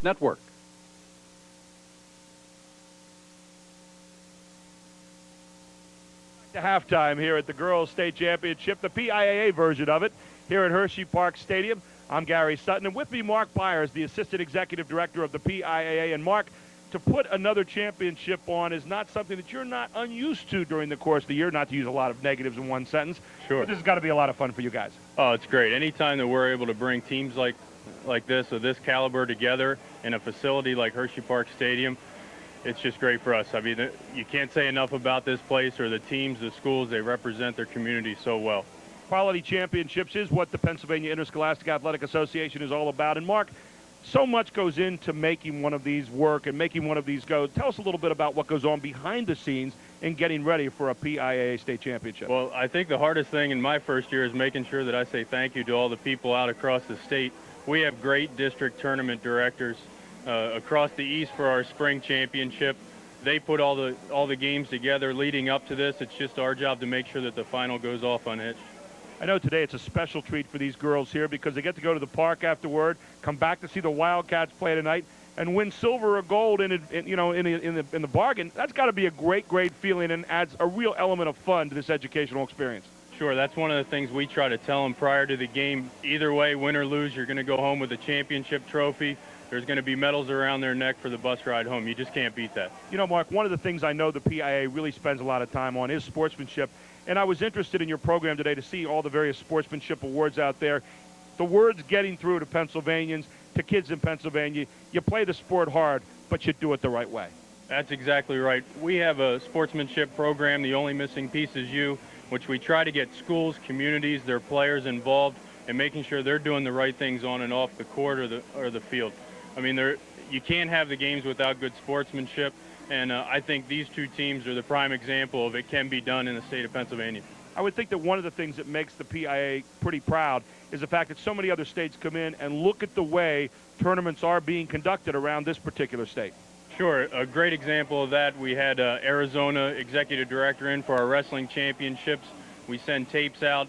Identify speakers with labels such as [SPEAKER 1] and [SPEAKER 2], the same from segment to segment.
[SPEAKER 1] Network.
[SPEAKER 2] To halftime here at the Girls State Championship, the PIAA version of it, here at Hershey Park Stadium. I'm Gary Sutton, and with me, Mark Byers, the Assistant Executive Director of the PIAA. And Mark, to put another championship on is not something that you're not unused to during the course of the year, not to use a lot of negatives in one sentence.
[SPEAKER 3] Sure.
[SPEAKER 2] But this has got to be a lot of fun for you guys.
[SPEAKER 3] Oh, it's great. Anytime that we're able to bring teams like this, of this caliber together in a facility like Hershey Park Stadium, it's just great for us. I mean, you can't say enough about this place or the teams, the schools. They represent their community so well.
[SPEAKER 2] Quality championships is what the Pennsylvania Interscholastic Athletic Association is all about. And Mark, so much goes into making one of these work and making one of these go. Tell us a little bit about what goes on behind the scenes in getting ready for a PIAA state championship.
[SPEAKER 3] Well, I think the hardest thing in my first year is making sure that I say thank you to all the people out across the state. We have great district tournament directors across the East for our spring championship. They put all the games together leading up to this. It's just our job to make sure that the final goes off unhitched.
[SPEAKER 2] I know today it's a special treat for these girls here because they get to go to the park afterward, come back to see the Wildcats play tonight, and win silver or gold in the bargain. That's got to be a great feeling and adds a real element of fun to this educational experience.
[SPEAKER 3] Sure, that's one of the things we try to tell them prior to the game. Either way, win or lose, you're going to go home with a championship trophy. There's going to be medals around their neck for the bus ride home. You just can't beat that. You
[SPEAKER 2] know, Mark, one of the things I know the PIA really spends a lot of time on is sportsmanship. And I was interested in your program today to see all the various sportsmanship awards out there. The word's getting through to Pennsylvanians, to kids in Pennsylvania. You play the sport hard, but you do it the right way.
[SPEAKER 3] That's exactly right. We have a sportsmanship program. The only missing piece is you, which we try to get schools, communities, their players involved and making sure they're doing the right things on and off the court or the field. I mean, you can't have the games without good sportsmanship, and I think these two teams are the prime example of it can be done in the state of Pennsylvania.
[SPEAKER 2] I would think that one of the things that makes the PIA pretty proud is the fact that so many other states come in and look at the way tournaments are being conducted around this particular state.
[SPEAKER 3] Sure. A great example of that, we had Arizona executive director in for our wrestling championships. We send tapes out,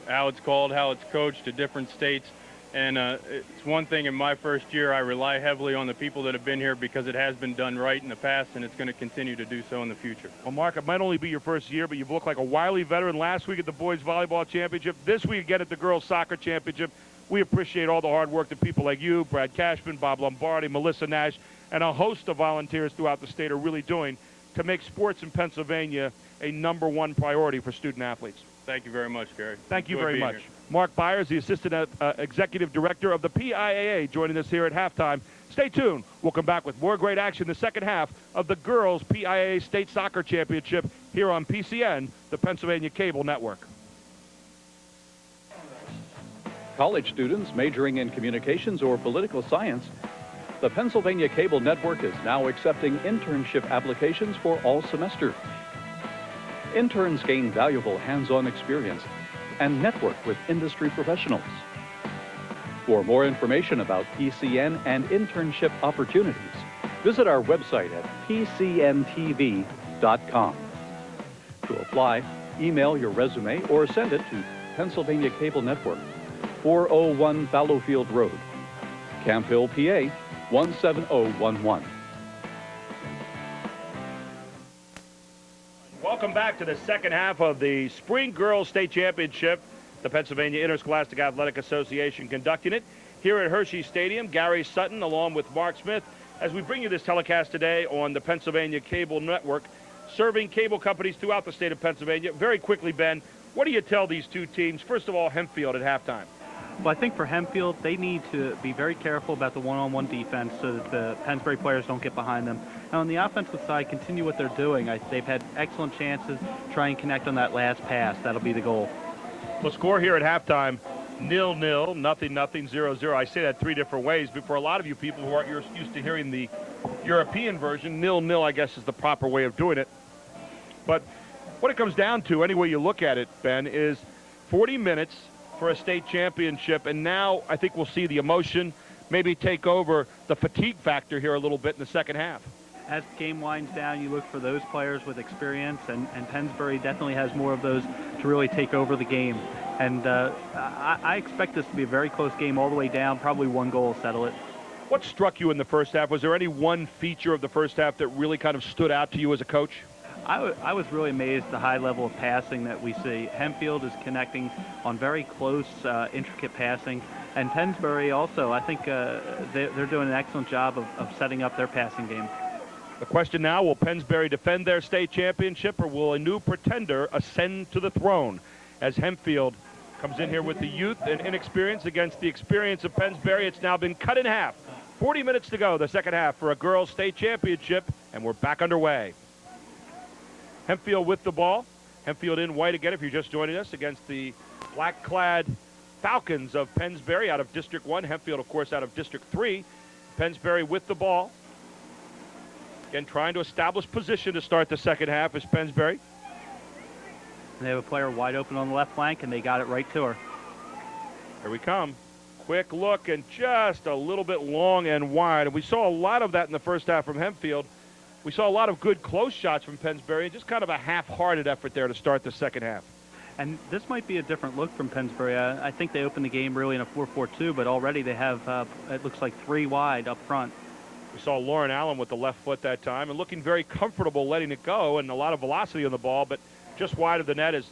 [SPEAKER 3] how it's called, how it's coached to different states. And it's one thing in my first year, I rely heavily on the people that have been here because it has been done right in the past, and it's going to continue to do so in the future.
[SPEAKER 2] Well, Mark, it might only be your first year, but you've looked like a wily veteran last week at the boys volleyball championship, this week again at the girls soccer championship. We appreciate all the hard work that people like you, Brad Cashman, Bob Lombardi, Melissa Nash, and a host of volunteers throughout the state are really doing to make sports in Pennsylvania a #1 priority for student athletes.
[SPEAKER 3] Thank you very much, Gary.
[SPEAKER 2] Thank you very much. Mark Byers, the Assistant Executive Director of the PIAA, joining us here at halftime. Stay tuned. We'll come back with more great action in the second half of the Girls PIAA State Soccer Championship here on PCN, the Pennsylvania Cable Network.
[SPEAKER 1] College students majoring in communications or political science, the Pennsylvania Cable Network is now accepting internship applications for all semesters. Interns gain valuable hands-on experience and network with industry professionals. For more information about PCN and internship opportunities, visit our website at pcntv.com. To apply, email your resume or send it to Pennsylvania Cable Network, 401 Fallowfield Road, Camp Hill, PA 17011.
[SPEAKER 2] Welcome back to the second half of the Spring Girls State Championship. The Pennsylvania Interscholastic Athletic Association conducting it here at Hershey Stadium. Gary Sutton along with Mark Smith as we bring you this telecast today on the Pennsylvania Cable Network, serving cable companies throughout the state of Pennsylvania. Very quickly, Ben, what do you tell these two teams? First of all, Hempfield at halftime.
[SPEAKER 4] Well, I think for Hempfield, they need to be very careful about the one-on-one defense so that the Pennsbury players don't get behind them. And on the offensive side, continue what they're doing. They've had excellent chances. Try and connect on that last pass. That'll be the goal.
[SPEAKER 2] Well, score here at halftime, 0-0, 0-0, 0-0. I say that three different ways, but for a lot of you people who aren't used to hearing the European version, 0-0, I guess, is the proper way of doing it. But what it comes down to, any way you look at it, Ben, is 40 minutes for a state championship, and now I think we'll see the emotion maybe take over the fatigue factor here a little bit in the second half.
[SPEAKER 4] As the game winds down, you look for those players with experience, and Pennsbury definitely has more of those to really take over the game. And I expect this to be a very close game all the way down, probably one goal will settle it.
[SPEAKER 2] What struck you in the first half? Was there any one feature of the first half that really kind of stood out to you as a coach?
[SPEAKER 4] I was really amazed at the high level of passing that we see. Hempfield is connecting on very close, intricate passing. And Pennsbury also, I think they're doing an excellent job of setting up their passing game.
[SPEAKER 2] The question now, will Pennsbury defend their state championship, or will a new pretender ascend to the throne? As Hempfield comes in here with the youth and inexperience against the experience of Pennsbury, it's now been cut in half. 40 minutes to go, the second half for a girls' state championship, and we're back underway. Hempfield with the ball. Hempfield in white again, if you're just joining us, against the black-clad Falcons of Pennsbury out of District 1. Hempfield, of course, out of District 3. Pennsbury with the ball. Again, trying to establish position to start the second half is Pennsbury.
[SPEAKER 4] And they have a player wide open on the left flank, and they got it right to her.
[SPEAKER 2] Here we come. Quick look, and just a little bit long and wide. And we saw a lot of that in the first half from Hempfield. We saw a lot of good close shots from Pennsbury, and just kind of a half-hearted effort there to start the second half.
[SPEAKER 4] And this might be a different look from Pennsbury. I think they opened the game really in a 4-4-2, but already they have, it looks like 3 wide up front.
[SPEAKER 2] We saw Lauren Allen with the left foot that time and looking very comfortable letting it go, and a lot of velocity on the ball, but just wide of the net as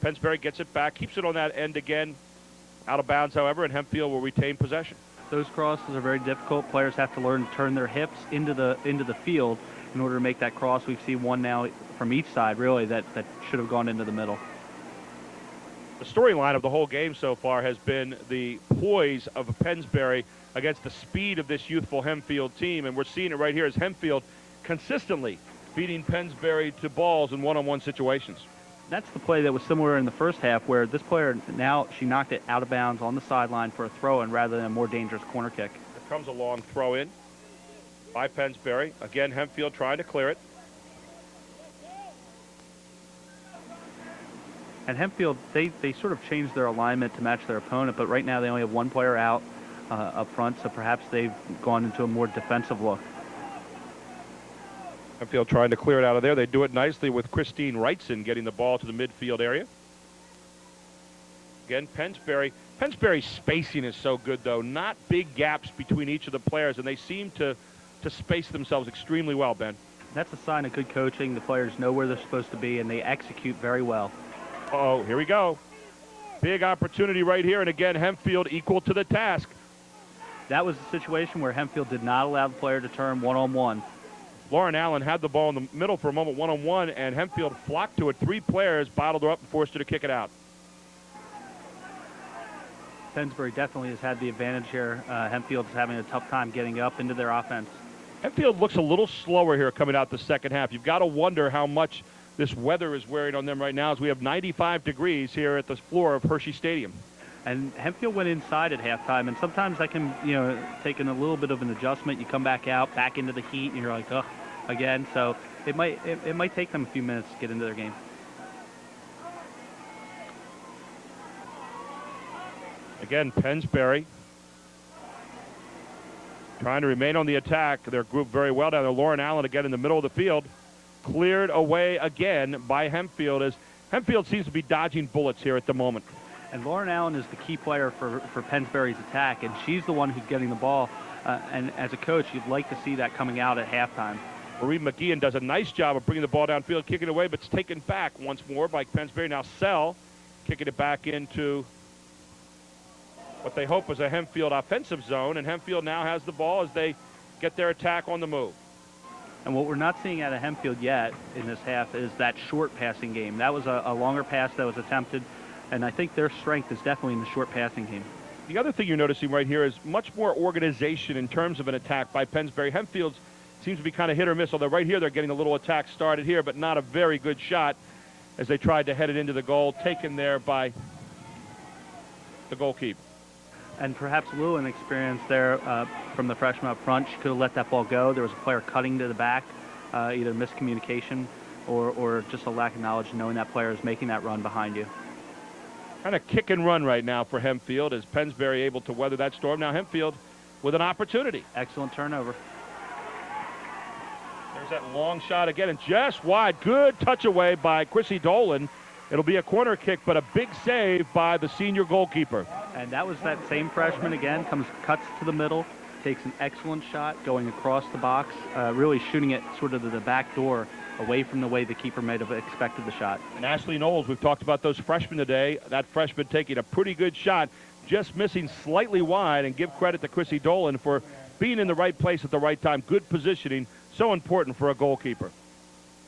[SPEAKER 2] Pennsbury gets it back, keeps it on that end again, out of bounds, however, and Hempfield will retain possession.
[SPEAKER 4] Those crosses are very difficult. Players have to learn to turn their hips into the field in order to make that cross. We've seen one now from each side, really, that should have gone into the middle.
[SPEAKER 2] The storyline of the whole game so far has been the poise of Pennsbury against the speed of this youthful Hempfield team, and we're seeing it right here as Hempfield consistently beating Pennsbury to balls in one-on-one situations.
[SPEAKER 4] That's the play that was similar in the first half, where this player now, she knocked it out of bounds on the sideline for a throw-in rather than a more dangerous corner kick.
[SPEAKER 2] Here comes a long throw-in by Pennsbury. Again, Hempfield trying to clear it.
[SPEAKER 4] And Hempfield, they sort of changed their alignment to match their opponent, but right now they only have one player out up front, so perhaps they've gone into a more defensive look.
[SPEAKER 2] Hempfield trying to clear it out of there. They do it nicely with Christine Wrightson getting the ball to the midfield area. Again, Pennsbury's spacing is so good, though. Not big gaps between each of the players, and they seem to space themselves extremely well, Ben.
[SPEAKER 4] That's a sign of good coaching. The players know where they're supposed to be, and they execute very well.
[SPEAKER 2] Uh-oh, here we go. Big opportunity right here, and again, Hempfield equal to the task.
[SPEAKER 4] That was a situation where Hempfield did not allow the player to turn one-on-one.
[SPEAKER 2] Lauren Allen had the ball in the middle for a moment, one-on-one, and Hempfield flocked to it. 3 players bottled her up and forced her to kick it out.
[SPEAKER 4] Pennsbury definitely has had the advantage here. Hempfield's having a tough time getting up into their offense.
[SPEAKER 2] Hempfield looks a little slower here coming out the second half. You've got to wonder how much this weather is wearing on them right now as we have 95 degrees here at the floor of Hershey Stadium.
[SPEAKER 4] And Hempfield went inside at halftime, and sometimes that can, take in a little bit of an adjustment. You come back out, back into the heat, and you're like, ugh, again. So it might take them a few minutes to get into their game.
[SPEAKER 2] Again, Pennsbury trying to remain on the attack. They're grouped very well down there. Lauren Allen again in the middle of the field. Cleared away again by Hempfield as Hempfield seems to be dodging bullets here at the moment.
[SPEAKER 4] And Lauren Allen is the key player for Pennsbury's attack, and she's the one who's getting the ball. And as a coach, you'd like to see that coming out at halftime.
[SPEAKER 2] Marie McGeehan does a nice job of bringing the ball downfield, kicking it away, but it's taken back once more by Pennsbury. Now Sell kicking it back into what they hope was a Hempfield offensive zone, and Hempfield now has the ball as they get their attack on the move.
[SPEAKER 4] And what we're not seeing out of Hempfield yet in this half is that short passing game. That was a longer pass that was attempted, and I think their strength is definitely in the short passing game.
[SPEAKER 2] The other thing you're noticing right here is much more organization in terms of an attack by Pennsbury. Hempfield seems to be kind of hit or miss, although right here they're getting a little attack started here, but not a very good shot as they tried to head it into the goal, taken there by the goalkeeper.
[SPEAKER 4] And perhaps a little inexperience there from the freshman up front. She could have let that ball go. There was a player cutting to the back, either miscommunication or just a lack of knowledge knowing that player is making that run behind you.
[SPEAKER 2] Kind of kick and run right now for Hempfield as Pennsbury able to weather that storm. Now Hempfield with an opportunity.
[SPEAKER 4] Excellent turnover.
[SPEAKER 2] There's that long shot again and just wide. Good touch away by Chrissy Dolan. It'll be a corner kick, but a big save by the senior goalkeeper.
[SPEAKER 4] And that was that same freshman again, cuts to the middle, takes an excellent shot going across the box, really shooting it sort of to the back door, away from the way the keeper might have expected the shot.
[SPEAKER 2] And Ashley Knowles, we've talked about those freshmen today. That freshman taking a pretty good shot, just missing slightly wide, and give credit to Chrissy Dolan for being in the right place at the right time. Good positioning, so important for a goalkeeper.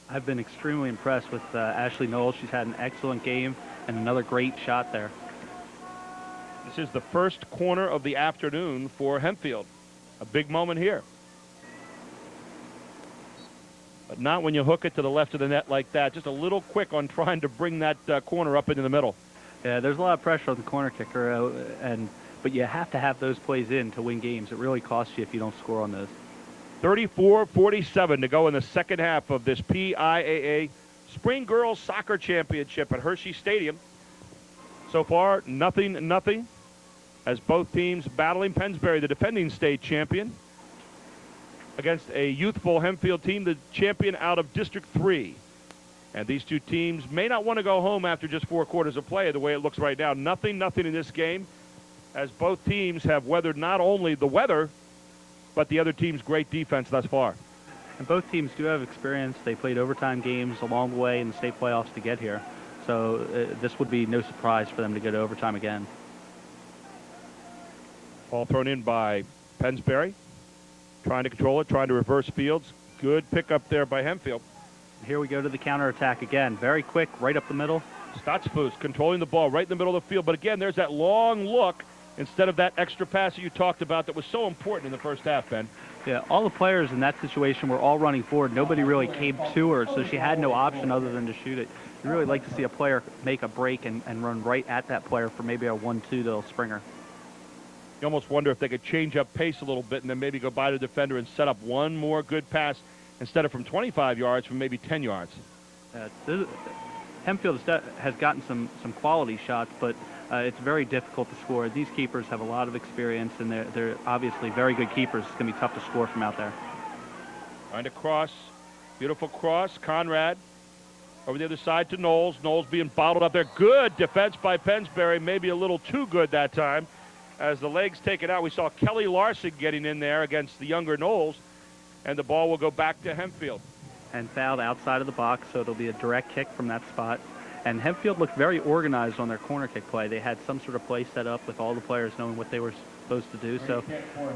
[SPEAKER 4] I've been extremely impressed with Ashley Knowles. She's had an excellent game and another great shot there.
[SPEAKER 2] This is the first corner of the afternoon for Hempfield. A big moment here. But not when you hook it to the left of the net like that. Just a little quick on trying to bring that corner up into the middle.
[SPEAKER 4] Yeah, there's a lot of pressure on the corner kicker, but you have to have those plays in to win games. It really costs you if you don't score on those.
[SPEAKER 2] 34-47 to go in the second half of this PIAA Spring Girls Soccer Championship at Hershey Stadium. So far, nothing, as both teams battling. Pennsbury, the defending state champion, against a youthful Hempfield team, the champion out of District 3. And these two teams may not want to go home after just 4 quarters of play, the way it looks right now. Nothing in this game, as both teams have weathered not only the weather, but the other team's great defense thus far.
[SPEAKER 4] And both teams do have experience. They played overtime games along the way in the state playoffs to get here. So this would be no surprise for them to go to overtime again.
[SPEAKER 2] Ball thrown in by Pennsbury. Trying to control it, trying to reverse fields. Good pickup there by Hempfield.
[SPEAKER 4] Here we go to the counterattack again. Very quick, right up the middle.
[SPEAKER 2] Statsfuss controlling the ball right in the middle of the field. But again, there's that long look instead of that extra pass that you talked about that was so important in the first half, Ben.
[SPEAKER 4] Yeah, all the players in that situation were all running forward. Nobody really came to her, so she had no option other than to shoot it. You really like to see a player make a break and run right at that player for maybe a 1-2 that'll spring her.
[SPEAKER 2] You almost wonder if they could change up pace a little bit and then maybe go by the defender and set up one more good pass instead of from 25 yards, from maybe 10 yards.
[SPEAKER 4] Hempfield has gotten some quality shots, but it's very difficult to score. These keepers have a lot of experience, and they're obviously very good keepers. It's going to be tough to score from out there.
[SPEAKER 2] Trying to cross. Beautiful cross. Conrad over the other side to Knowles. Knowles being bottled up there. Good defense by Pennsbury. Maybe a little too good that time. As the legs take it out, we saw Kelly Larson getting in there against the younger Knowles, and the ball will go back to Hempfield.
[SPEAKER 4] And fouled outside of the box, so it'll be a direct kick from that spot. And Hempfield looked very organized on their corner kick play. They had some sort of play set up with all the players knowing what they were supposed to do. So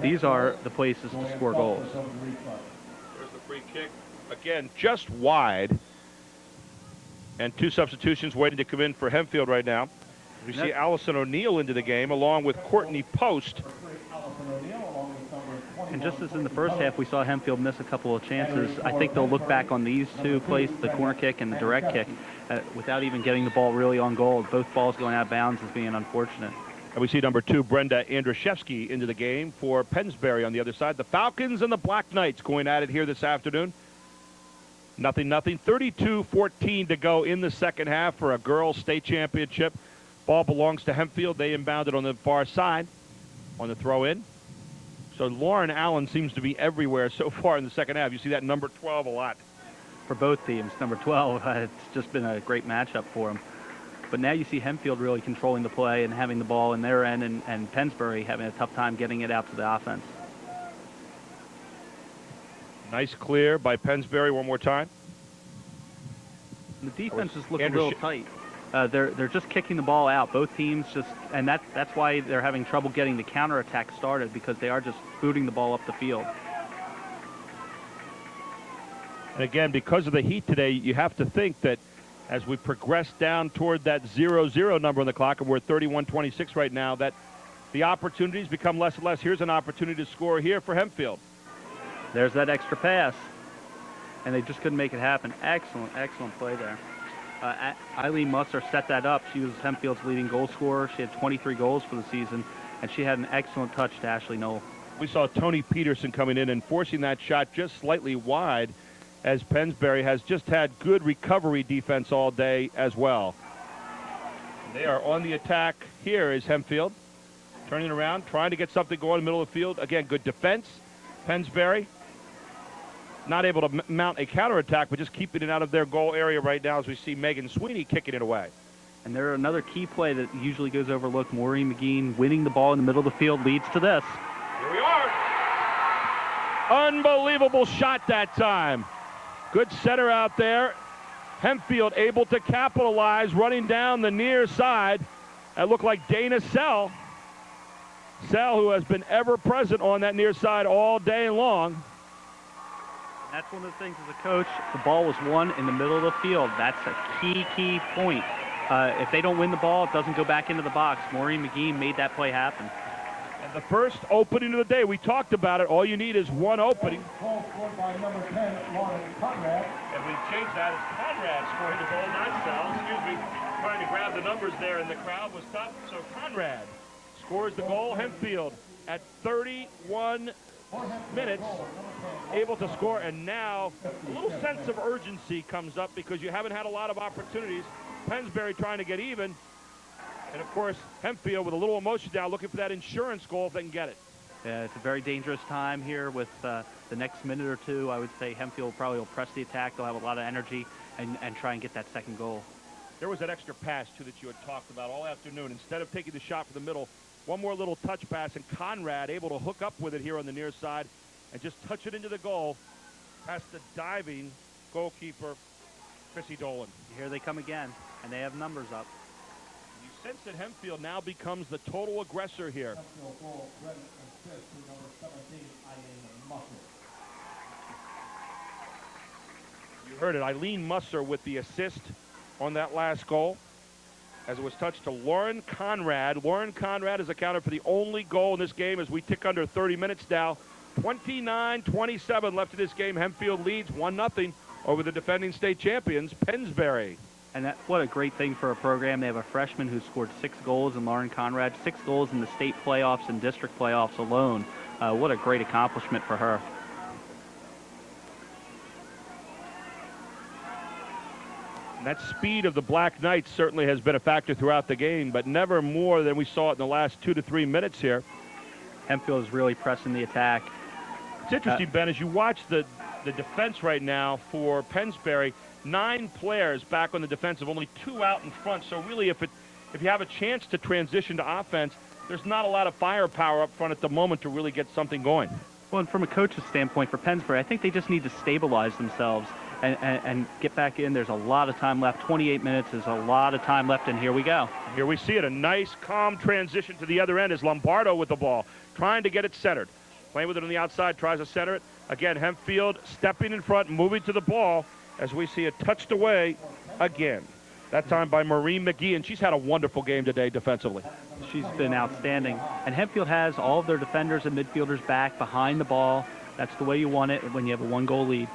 [SPEAKER 4] these are the places to score goals.
[SPEAKER 2] There's the free kick. Again, just wide. And 2 substitutions waiting to come in for Hempfield right now. We see Allison O'Neill into the game, along with Courtney Post.
[SPEAKER 4] And just as in the first half, we saw Hempfield miss a couple of chances. I think they'll look back on these 2 plays, the corner kick and the direct kick, without even getting the ball really on goal. Both balls going out of bounds as being unfortunate.
[SPEAKER 2] And we see number 2, Brenda Andrashevsky, into the game for Pennsbury on the other side. The Falcons and the Black Knights going at it here this afternoon. 0-0. 32-14 to go in the second half for a girls' state championship. Ball belongs to Hempfield. They inbound it on the far side on the throw-in. So Lauren Allen seems to be everywhere so far in the second half. You see that number 12 a lot.
[SPEAKER 4] For both teams, number 12, it's just been a great matchup for them. But now you see Hempfield really controlling the play and having the ball in their end, and Pennsbury having a tough time getting it out to the offense.
[SPEAKER 2] Nice clear by Pennsbury one more time.
[SPEAKER 4] The defense is looking real tight. They're just kicking the ball out. Both teams and that's why they're having trouble getting the counterattack started, because they are just booting the ball up the field.
[SPEAKER 2] And again, because of the heat today, you have to think that as we progress down toward that 0-0 number on the clock, and we're at 31-26 right now, that the opportunities become less and less. Here's an opportunity to score here for Hempfield.
[SPEAKER 4] There's that extra pass, and they just couldn't make it happen. Excellent play there. Eileen Musser set that up. She was Hempfield's leading goal scorer. She had 23 goals for the season, and she had an excellent touch to Ashley Knoll.
[SPEAKER 2] We saw Tony Peterson coming in and forcing that shot just slightly wide, as Pennsbury has just had good recovery defense all day as well. They are on the attack. Here is Hempfield turning around, trying to get something going in the middle of the field. Again, good defense. Pennsbury not able to mount a counterattack, but just keeping it out of their goal area right now as we see Megan Sweeney kicking it away.
[SPEAKER 4] And there another key play that usually goes overlooked. Maureen McGean winning the ball in the middle of the field leads to this.
[SPEAKER 2] Here we are. Unbelievable shot that time. Good center out there. Hempfield able to capitalize, running down the near side. That looked like Dana Sell. Sell, who has been ever present on that near side all day long.
[SPEAKER 4] That's one of the things as a coach, the ball was won in the middle of the field. That's a key point. If they don't win the ball, it doesn't go back into the box. Maureen McGee made that play happen.
[SPEAKER 2] And the first opening of the day, we talked about it. All you need is one opening.
[SPEAKER 5] Ball scored by number 10, Lauren Conrad.
[SPEAKER 2] And we changed that as Conrad scoring the goal, not Sal. Excuse me. Trying to grab the numbers there, and the crowd was tough. So Conrad scores the goal. Hempfield at 31 minutes able to score, and now a little sense of urgency comes up because you haven't had a lot of opportunities. Pennsbury trying to get even, and of course Hempfield with a little emotion now looking for that insurance goal if they can get it.
[SPEAKER 4] Yeah, it's a very dangerous time here with the next minute or two. I would say Hempfield probably will press the attack. They'll have a lot of energy and try and get that second goal.
[SPEAKER 2] There was that extra pass too that you had talked about all afternoon. Instead of taking the shot for the middle, one more little touch pass, and Conrad able to hook up with it here on the near side and just touch it into the goal past the diving goalkeeper, Chrissy Dolan.
[SPEAKER 4] Here they come again, and they have numbers up.
[SPEAKER 2] You sense that Hempfield now becomes the total aggressor here. You heard it, Eileen Musser with the assist on that last goal, as it was touched to Lauren Conrad. Lauren Conrad has accounted for the only goal in this game as we tick under 30 minutes now. 29-27 left in this game. Hempfield leads 1-0 over the defending state champions, Pennsbury.
[SPEAKER 4] And what a great thing for a program. They have a freshman who scored 6 goals in Lauren Conrad, 6 goals in the state playoffs and district playoffs alone. What a great accomplishment for her.
[SPEAKER 2] And that speed of the Black Knights certainly has been a factor throughout the game, but never more than we saw it in the last 2 to 3 minutes here.
[SPEAKER 4] Hempfield is really pressing the attack.
[SPEAKER 2] It's interesting, Ben, as you watch the defense right now for Pennsbury, 9 players back on the defensive, only 2 out in front. So really, if you have a chance to transition to offense, there's not a lot of firepower up front at the moment to really get something going.
[SPEAKER 4] Well, and from a coach's standpoint for Pennsbury, I think they just need to stabilize themselves and get back in. There's a lot of time left. 28 minutes is a lot of time left, and here we go.
[SPEAKER 2] Here we see it, a nice, calm transition to the other end as Lombardo with the ball, trying to get it centered. Playing with it on the outside, tries to center it. Again, Hempfield stepping in front, moving to the ball as we see it touched away again. That time by Maureen McGee, and she's had a wonderful game today defensively.
[SPEAKER 4] She's been outstanding. And Hempfield has all of their defenders and midfielders back behind the ball. That's the way you want it when you have a 1-goal lead.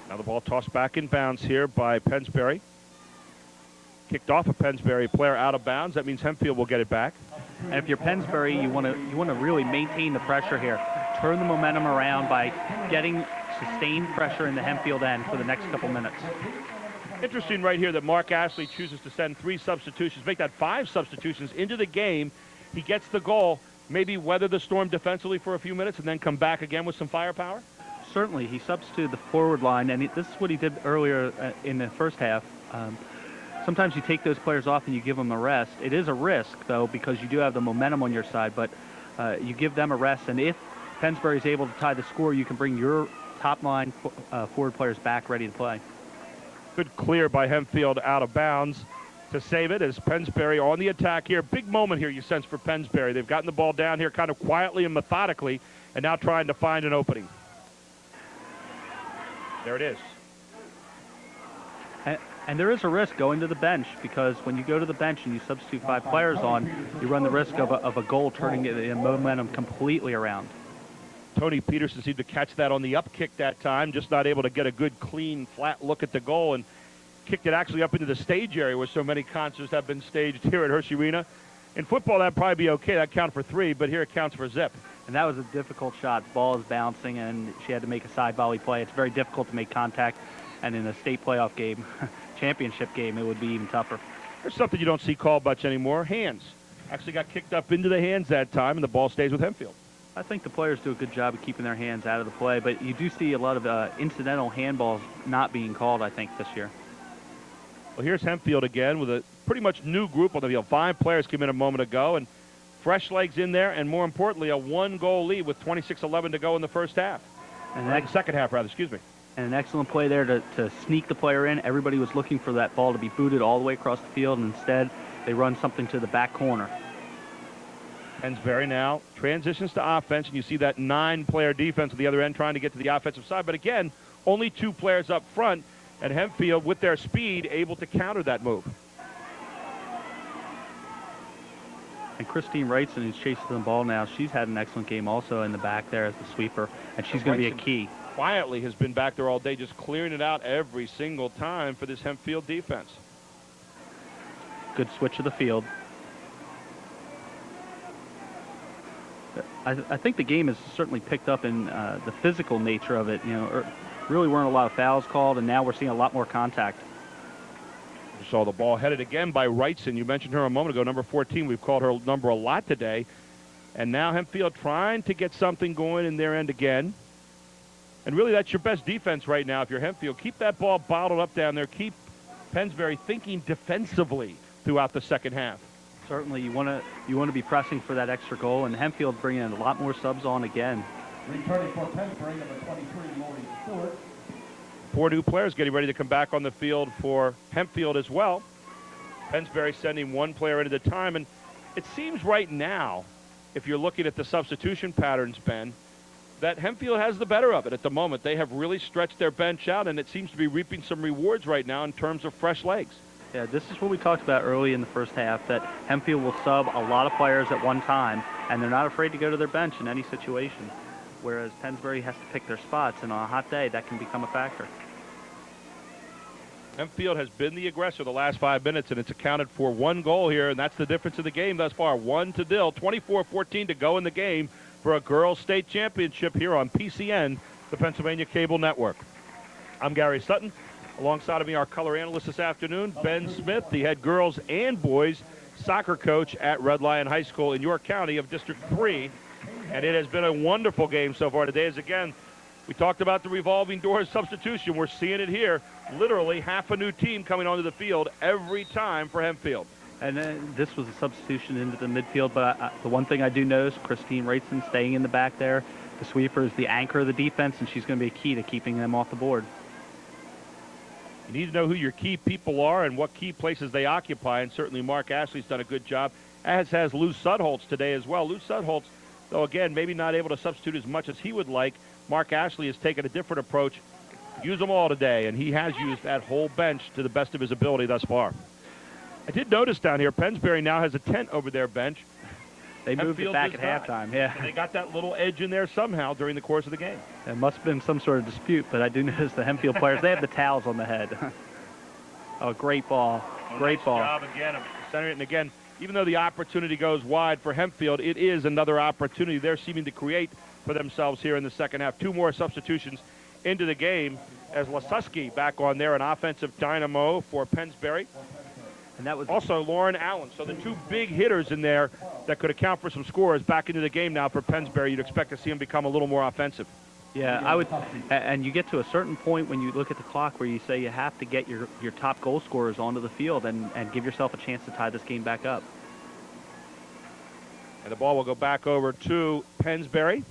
[SPEAKER 2] Now the ball tossed back in bounds here by Pennsbury. Kicked off a Pennsbury player out of bounds. That means Hempfield will get it back.
[SPEAKER 4] And if you're Pennsbury, you want to really maintain the pressure here. Turn the momentum around by getting sustained pressure in the Hempfield end for the next couple minutes.
[SPEAKER 2] Interesting right here that Mark Ashley chooses to send 3 substitutions, make that 5 substitutions into the game. He gets the goal, maybe weather the storm defensively for a few minutes and then come back again with some firepower?
[SPEAKER 4] Certainly. He substituted the forward line, and this is what he did earlier in the first half. Sometimes you take those players off and you give them a rest. It is a risk, though, because you do have the momentum on your side, but you give them a rest, and if Pennsbury is able to tie the score, you can bring your top line forward players back ready to play.
[SPEAKER 2] Good clear by Hempfield out of bounds to save it as Pennsbury on the attack here. Big moment here you sense for Pennsbury. They've gotten the ball down here kind of quietly and methodically and now trying to find an opening. There it is.
[SPEAKER 4] And there is a risk going to the bench because when you go to the bench and you substitute 5 players on, you run the risk of a goal turning the momentum completely around.
[SPEAKER 2] Tony Peterson seemed to catch that on the up kick that time, just not able to get a good, clean, flat look at the goal and kicked it actually up into the stage area where so many concerts have been staged here at Hershey Arena. In football, that'd probably be okay. That counted for 3, but here it counts for zip.
[SPEAKER 4] And that was a difficult shot. The ball is bouncing, and she had to make a side volley play. It's very difficult to make contact, and in a state playoff game, championship game, it would be even tougher.
[SPEAKER 2] There's something you don't see called much anymore. Hands. Actually got kicked up into the hands that time, and the ball stays with Hempfield.
[SPEAKER 4] I think the players do a good job of keeping their hands out of the play, but you do see a lot of incidental handballs not being called, I think, this year.
[SPEAKER 2] Well, here's Hempfield again with a pretty much new group on the field. 5 players came in a moment ago, and fresh legs in there, and more importantly, a 1-goal lead with 26:11 to go in the first half.
[SPEAKER 4] And
[SPEAKER 2] The second half, rather, excuse me.
[SPEAKER 4] And an excellent play there to sneak the player in. Everybody was looking for that ball to be booted all the way across the field, and instead they run something to the back corner.
[SPEAKER 2] Pennsbury now transitions to offense, and you see that 9-player defense at the other end trying to get to the offensive side. But again, only 2 players up front, and Hempfield, with their speed, able to counter that move.
[SPEAKER 4] And Christine Wrightson, who's chasing the ball now, she's had an excellent game also in the back there as the sweeper, and she's going to be a key.
[SPEAKER 2] Quietly has been back there all day, just clearing it out every single time for this Hempfield defense.
[SPEAKER 4] Good switch of the field. I think the game has certainly picked up in the physical nature of it. You know, really weren't a lot of fouls called, and now we're seeing a lot more contact.
[SPEAKER 2] You saw the ball headed again by Wrightson. You mentioned her a moment ago, number 14. We've called her number a lot today. And now Hempfield trying to get something going in their end again. And really, that's your best defense right now if you're Hempfield. Keep that ball bottled up down there. Keep Pennsbury thinking defensively throughout the second half.
[SPEAKER 4] Certainly, you want to be pressing for that extra goal, and Hempfield bringing in a lot more subs on again.
[SPEAKER 5] Returning for Pennsbury, number 23, Lori Stewart.
[SPEAKER 2] 4 new players getting ready to come back on the field for Hempfield as well. Pennsbury sending 1 player in at a time, and it seems right now, if you're looking at the substitution patterns, Ben, that Hempfield has the better of it at the moment. They have really stretched their bench out, and it seems to be reaping some rewards right now in terms of fresh legs.
[SPEAKER 4] Yeah, this is what we talked about early in the first half, that Hempfield will sub a lot of players at one time, and they're not afraid to go to their bench in any situation, whereas Pennsbury has to pick their spots, and on a hot day, that can become a factor.
[SPEAKER 2] Hempfield has been the aggressor the last 5 minutes, and it's accounted for 1 goal here, and that's the difference in the game thus far. 1-0, 24-14 to go in the game for a girls' state championship here on PCN, the Pennsylvania Cable Network. I'm Gary Sutton. Alongside of me, our color analyst this afternoon, Ben Smith, the head girls and boys soccer coach at Red Lion High School in York County of District 3. And it has been a wonderful game so far today. As again, we talked about the revolving doors substitution. We're seeing it here. Literally half a new team coming onto the field every time for Hempfield.
[SPEAKER 4] And this was a substitution into the midfield, but the one thing I do notice, Christine Wrightson staying in the back there. The sweeper is the anchor of the defense, and she's going to be a key to keeping them off the board.
[SPEAKER 2] You need to know who your key people are and what key places they occupy, and certainly Mark Ashley's done a good job, as has Lou Sudholtz today as well. Lou Sudholtz, though, again, maybe not able to substitute as much as he would like, Mark Ashley has taken a different approach. Use them all today, and he has used that whole bench to the best of his ability thus far. I did notice down here, Pennsbury now has a tent over their bench.
[SPEAKER 4] They moved it back at halftime, yeah.
[SPEAKER 2] And they got that little edge in there somehow during the course of the game.
[SPEAKER 4] It must have been some sort of dispute, but I do notice the Hempfield players, they have the towels on the head. Oh, great ball. Great
[SPEAKER 2] nice
[SPEAKER 4] ball.
[SPEAKER 2] Job again of centering it. And again, even though the opportunity goes wide for Hempfield, it is another opportunity they're seeming to create for themselves here in the second half. 2 more substitutions into the game as Lasuski back on there, an offensive dynamo for Pennsbury.
[SPEAKER 4] And that was
[SPEAKER 2] also Lauren Allen. So the 2 big hitters in there that could account for some scores back into the game now for Pennsbury. You'd expect to see them become a little more offensive.
[SPEAKER 4] Yeah, I would, and you get to a certain point when you look at the clock where you say you have to get your top goal scorers onto the field and give yourself a chance to tie this game back up.
[SPEAKER 2] And the ball will go back over to Pennsbury.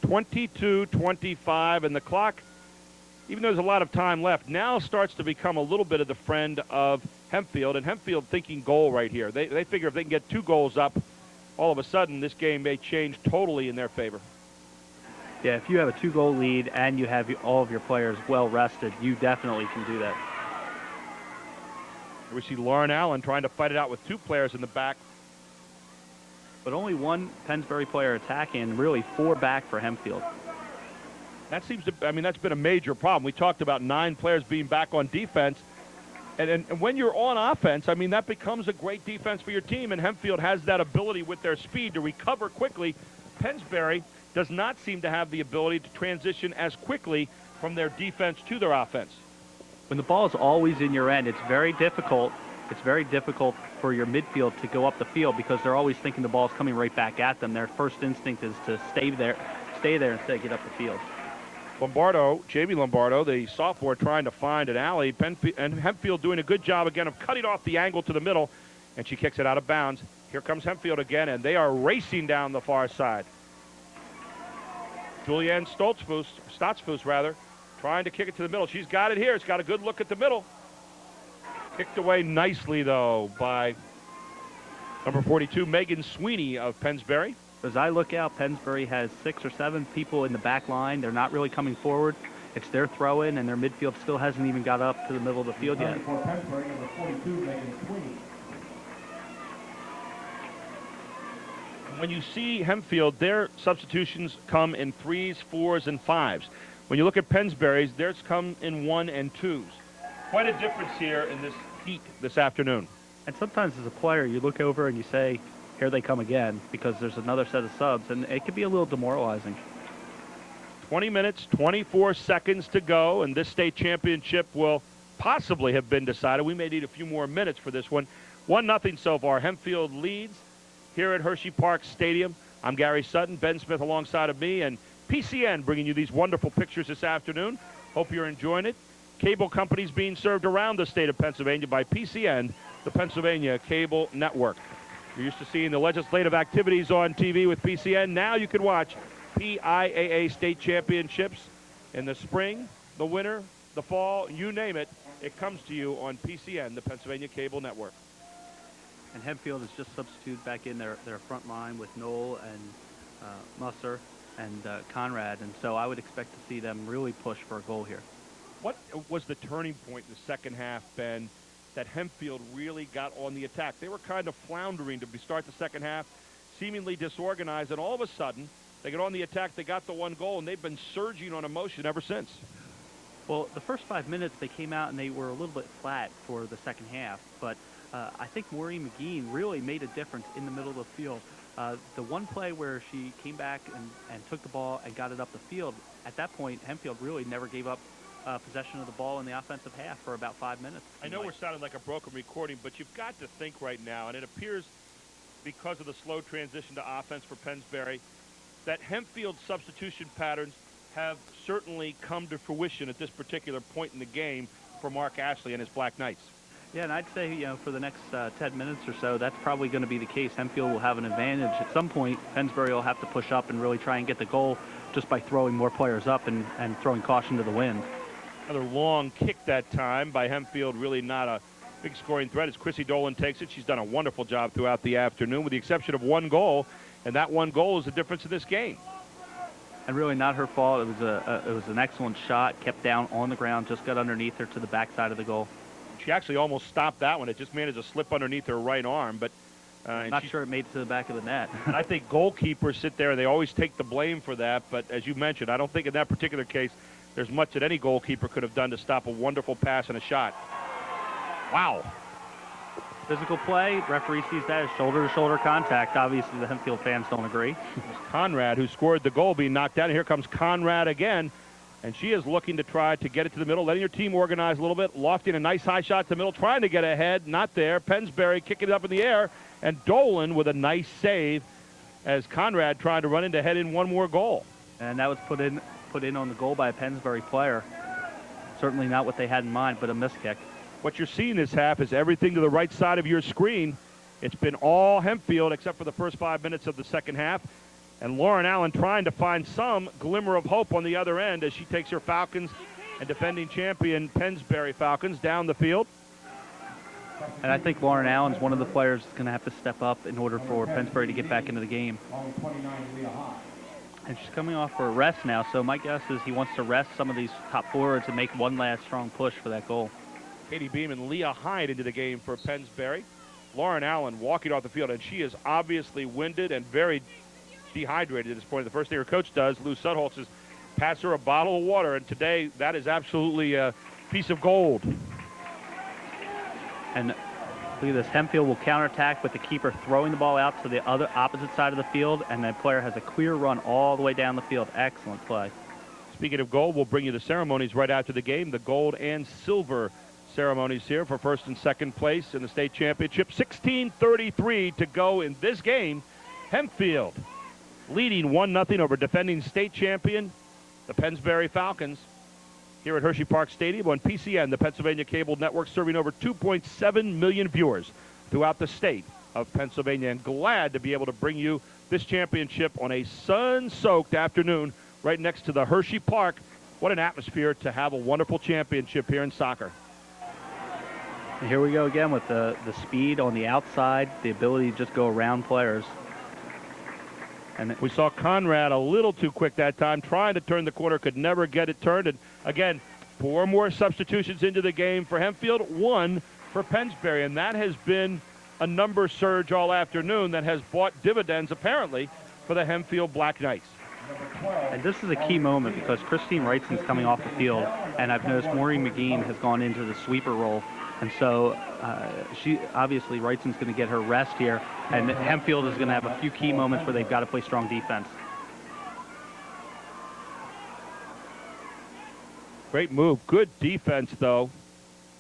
[SPEAKER 2] 22-25, and the clock, even though there's a lot of time left, now starts to become a little bit of the friend of Hempfield, and Hempfield thinking goal right here. They figure if they can get 2 goals up, all of a sudden this game may change totally in their favor.
[SPEAKER 4] Yeah, if you have a 2-goal lead and you have all of your players well rested, you definitely can do that.
[SPEAKER 2] We see Lauren Allen trying to fight it out with 2 players in the back.
[SPEAKER 4] But only 1 Pennsbury player attacking, and really 4 back for Hempfield.
[SPEAKER 2] That seems to, I mean, that's been a major problem. We talked about 9 players being back on defense. And when you're on offense, I mean, that becomes a great defense for your team, and Hempfield has that ability with their speed to recover quickly. Pennsbury does not seem to have the ability to transition as quickly from their defense to their offense.
[SPEAKER 4] When the ball is always in your end, it's very difficult. It's very difficult for your midfield to go up the field because they're always thinking the ball's coming right back at them. Their first instinct is to stay there instead of get up the field.
[SPEAKER 2] Lombardo, Jamie Lombardo, the sophomore, trying to find an alley. And Hempfield doing a good job again of cutting off the angle to the middle, and she kicks it out of bounds. Here comes Hempfield again, and they are racing down the far side. Julianne Stotzfuss, trying to kick it to the middle. She's got it here. It's got a good look at the middle. Kicked away nicely, though, by number 42, Megan Sweeney of Pennsbury.
[SPEAKER 4] As I look out, Pennsbury has 6 or 7 people in the back line. They're not really coming forward. It's their throw-in, and their midfield still hasn't even got up to the middle of the field yet.
[SPEAKER 5] For Pennsbury, number 42, Megan Sweeney.
[SPEAKER 2] When you see Hempfield, their substitutions come in 3s, 4s, and 5s. When you look at Pennsbury's, theirs come in 1 and 2s. Quite a difference here in this heat this afternoon.
[SPEAKER 4] And sometimes as a player, you look over and you say, here they come again, because there's another set of subs, and it can be a little demoralizing.
[SPEAKER 2] 20 minutes, 24 seconds to go, and this state championship will possibly have been decided. We may need a few more minutes for this one. 1-0 so far. Hempfield leads here at Hershey Park Stadium. I'm Gary Sutton, Ben Smith alongside of me, and PCN bringing you these wonderful pictures this afternoon. Hope you're enjoying it. Cable companies being served around the state of Pennsylvania by PCN, the Pennsylvania Cable Network. You're used to seeing the legislative activities on TV with PCN. Now you can watch PIAA state championships in the spring, the winter, the fall, you name it. It comes to you on PCN, the Pennsylvania Cable Network.
[SPEAKER 4] And Hempfield has just substituted back in their front line with Knoll and Musser and Conrad, and so I would expect to see them really push for a goal here.
[SPEAKER 2] What was the turning point in the second half, Ben, that Hempfield really got on the attack? They were kind of floundering to start the second half, seemingly disorganized, and all of a sudden, they got on the attack, they got the 1 goal, and they've been surging on emotion ever since.
[SPEAKER 4] Well, the first 5 minutes, they came out and they were a little bit flat for the second half, but I think Maureen McGean really made a difference in the middle of the field. The one play where she came back and took the ball and got it up the field, at that point, Hempfield really never gave up possession of the ball in the offensive half for about 5 minutes.
[SPEAKER 2] I know we're sounding like a broken recording, but you've got to think right now, and it appears because of the slow transition to offense for Pennsbury, that Hempfield's substitution patterns have certainly come to fruition at this particular point in the game for Mark Ashley and his Black Knights.
[SPEAKER 4] Yeah, and I'd say, for the next 10 minutes or so, that's probably going to be the case. Hempfield will have an advantage. At some point, Pennsbury will have to push up and really try and get the goal just by throwing more players up and throwing caution to the wind.
[SPEAKER 2] Another long kick that time by Hempfield, really not a big scoring threat as Chrissy Dolan takes it. She's done a wonderful job throughout the afternoon with the exception of 1 goal, and that 1 goal is the difference in this game.
[SPEAKER 4] And really not her fault. It was an excellent shot, kept down on the ground, just got underneath her to the backside of the goal.
[SPEAKER 2] She actually almost stopped that one. It just managed to slip underneath her right arm, but
[SPEAKER 4] not sure it made it to the back of the net.
[SPEAKER 2] And I think goalkeepers sit there and they always take the blame for that, but as you mentioned, I don't think in that particular case there's much that any goalkeeper could have done to stop a wonderful pass and a shot. Wow.
[SPEAKER 4] Physical play, referee sees that as shoulder-to-shoulder contact. Obviously, the Hempfield fans don't agree.
[SPEAKER 2] Conrad, who scored the goal, being knocked down. Here comes Conrad again, and she is looking to try to get it to the middle, letting her team organize a little bit. Lofting a nice high shot to the middle, trying to get ahead, not there. Pennsbury kicking it up in the air, and Dolan with a nice save as Conrad tried to run in to head in 1 more goal.
[SPEAKER 4] And that was put in on the goal by a Pennsbury player. Certainly not what they had in mind, but a missed kick.
[SPEAKER 2] What you're seeing this half is everything to the right side of your screen. It's been all Hempfield except for the first 5 minutes of the second half. And Lauren Allen trying to find some glimmer of hope on the other end as she takes her Falcons and defending champion Pennsbury Falcons down the field.
[SPEAKER 4] And I think Lauren Allen's one of the players that's going to have to step up in order for Pennsbury to get back into the game. And she's coming off for a rest now, so my guess is he wants to rest some of these top forwards and make one last strong push for that goal.
[SPEAKER 2] Katie Beam and Leah Hyde into the game for Pennsbury. Lauren Allen walking off the field, and she is obviously winded and very dehydrated at this point. The first thing her coach does, Lou Sudholz, is pass her a bottle of water, and today that is absolutely a piece of gold.
[SPEAKER 4] And look at this. Hempfield will counterattack with the keeper throwing the ball out to the other opposite side of the field, and the player has a clear run all the way down the field. Excellent play.
[SPEAKER 2] Speaking of gold, we'll bring you the ceremonies right after the game, the gold and silver ceremonies here for first and second place in the state championship. 16:33 to go in this game. Hempfield leading 1-0 over defending state champion, the Pennsbury Falcons, here at Hershey Park Stadium on PCN, the Pennsylvania Cable Network, serving over 2.7 million viewers throughout the state of Pennsylvania, and glad to be able to bring you this championship on a sun-soaked afternoon right next to the Hershey Park. What an atmosphere to have a wonderful championship here in soccer.
[SPEAKER 4] And here we go again with the speed on the outside, the ability to just go around players. And
[SPEAKER 2] we saw Conrad a little too quick that time, trying to turn the corner, could never get it turned. And again, 4 more substitutions into the game for Hempfield, 1 for Pennsbury, and that has been a number surge all afternoon that has bought dividends, apparently, for the Hempfield Black Knights.
[SPEAKER 4] And this is a key moment because Christine Wrightson's coming off the field, and I've noticed Maureen McGean has gone into the sweeper role. And so she obviously Wrightson's going to get her rest here, and Hempfield is going to have a few key moments where they've got to play strong defense.
[SPEAKER 2] Great move. Good defense, though.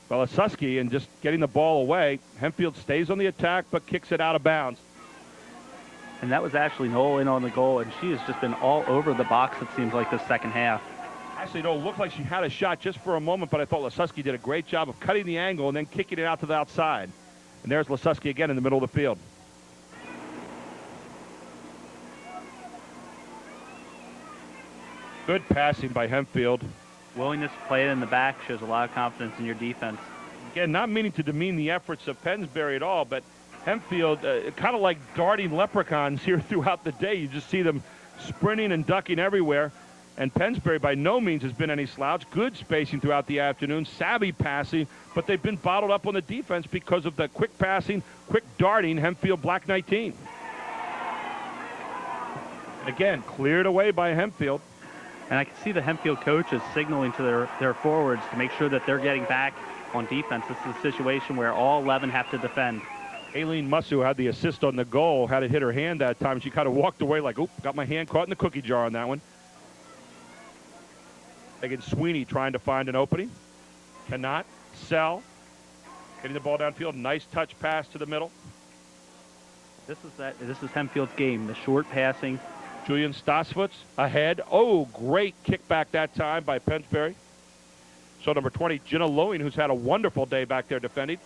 [SPEAKER 2] Belasowski, and just getting the ball away. Hempfield stays on the attack, but kicks it out of bounds.
[SPEAKER 4] And that was Ashley Knoll in on the goal, and she has just been all over the box, it seems like, the second half.
[SPEAKER 2] Ashley Knoll looked like she had a shot just for a moment, but I thought Belasowski did a great job of cutting the angle and then kicking it out to the outside. And there's Belasowski again in the middle of the field. Good passing by Hempfield.
[SPEAKER 4] Willingness to play it in the back shows a lot of confidence in your defense.
[SPEAKER 2] Again, not meaning to demean the efforts of Pennsbury at all, but Hempfield, kind of like darting leprechauns here throughout the day. You just see them sprinting and ducking everywhere. And Pennsbury by no means has been any slouch. Good spacing throughout the afternoon, savvy passing, but they've been bottled up on the defense because of the quick passing, quick darting Hempfield Black Knight team. Again, cleared away by Hempfield.
[SPEAKER 4] And I can see the Hempfield coaches signaling to their forwards to make sure that they're getting back on defense. This is a situation where all 11 have to defend.
[SPEAKER 2] Aileen Musso had the assist on the goal, had it hit her hand that time. She kind of walked away like, oop, got my hand caught in the cookie jar on that one. Megan Sweeney trying to find an opening. Cannot. Sell. Getting the ball downfield. Nice touch pass to the middle.
[SPEAKER 4] This is Hempfield's game, the short passing.
[SPEAKER 2] Julian Stossfoots ahead. Oh, great kickback that time by Pennsbury. So number 20, Jenna Lowing, who's had a wonderful day back there defending.